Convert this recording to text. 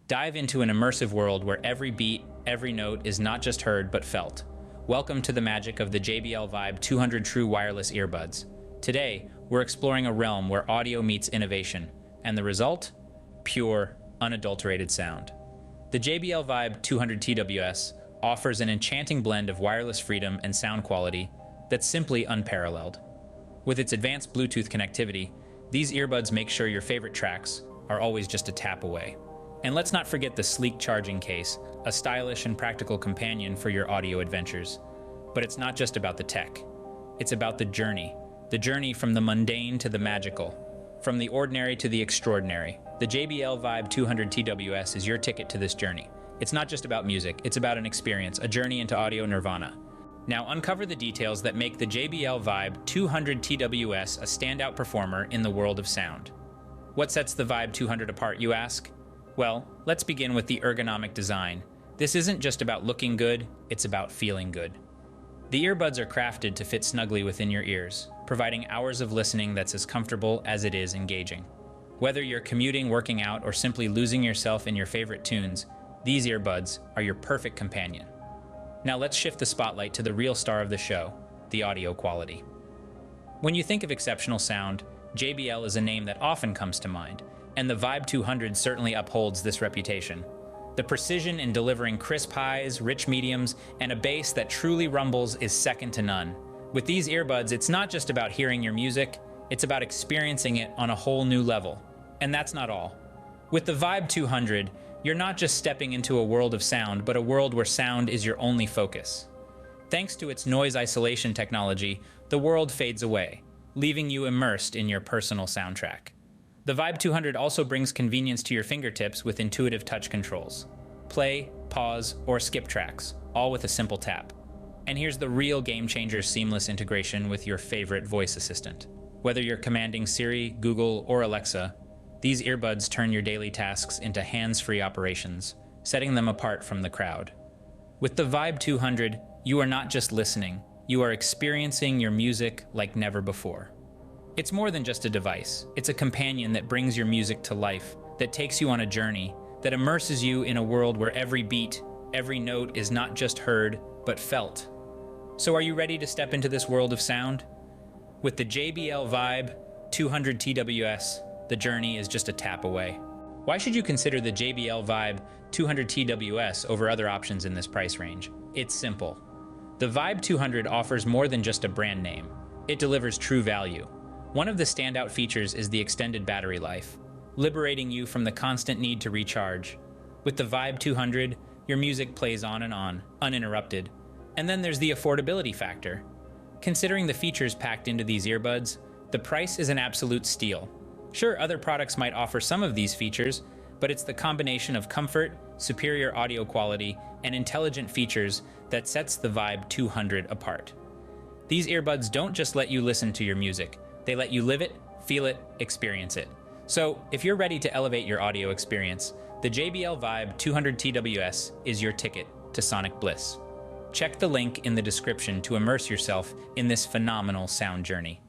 Dive into an immersive world where every beat, every note is not just heard but felt. Welcome to the magic of the JBL Vibe 200 True Wireless Earbuds. Today, we're exploring a realm where audio meets innovation, and the result? Pure, unadulterated sound. The JBL Vibe 200 TWS offers an enchanting blend of wireless freedom and sound quality that's simply unparalleled. With its advanced Bluetooth connectivity, these earbuds make sure your favorite tracks are always just a tap away. And let's not forget the sleek charging case, a stylish and practical companion for your audio adventures. But it's not just about the tech. It's about the journey from the mundane to the magical, from the ordinary to the extraordinary. The JBL Vibe 200 TWS is your ticket to this journey. It's not just about music, it's about an experience, a journey into audio nirvana. Now uncover the details that make the JBL Vibe 200 TWS a standout performer in the world of sound. What sets the Vibe 200 apart, you ask? Well, let's begin with the ergonomic design. This isn't just about looking good, it's about feeling good. The earbuds are crafted to fit snugly within your ears, providing hours of listening that's as comfortable as it is engaging. Whether you're commuting, working out, or simply losing yourself in your favorite tunes, these earbuds are your perfect companion. Now let's shift the spotlight to the real star of the show, the audio quality. When you think of exceptional sound, JBL is a name that often comes to mind, and the Vibe 200 certainly upholds this reputation. The precision in delivering crisp highs, rich mediums, and a bass that truly rumbles is second to none. With these earbuds, it's not just about hearing your music, it's about experiencing it on a whole new level. And that's not all. With the Vibe 200, you're not just stepping into a world of sound, but a world where sound is your only focus. Thanks to its noise isolation technology, the world fades away, leaving you immersed in your personal soundtrack. The Vibe 200 also brings convenience to your fingertips with intuitive touch controls. Play, pause, or skip tracks, all with a simple tap. And here's the real game changer: seamless integration with your favorite voice assistant. Whether you're commanding Siri, Google, or Alexa, these earbuds turn your daily tasks into hands-free operations, setting them apart from the crowd. With the Vibe 200, you are not just listening, you are experiencing your music like never before. It's more than just a device. It's a companion that brings your music to life, that takes you on a journey, that immerses you in a world where every beat, every note is not just heard, but felt. So are you ready to step into this world of sound? With the JBL Vibe 200 TWS, the journey is just a tap away. Why should you consider the JBL Vibe 200 TWS over other options in this price range? It's simple. The Vibe 200 offers more than just a brand name. It delivers true value. One of the standout features is the extended battery life, liberating you from the constant need to recharge. With the Vibe 200, your music plays on and on, uninterrupted. And then there's the affordability factor. Considering the features packed into these earbuds, the price is an absolute steal. Sure, other products might offer some of these features, but it's the combination of comfort, superior audio quality, and intelligent features that sets the Vibe 200 apart. These earbuds don't just let you listen to your music. They let you live it, feel it, experience it. So, if you're ready to elevate your audio experience, the JBL Vibe 200 TWS is your ticket to sonic bliss. Check the link in the description to immerse yourself in this phenomenal sound journey.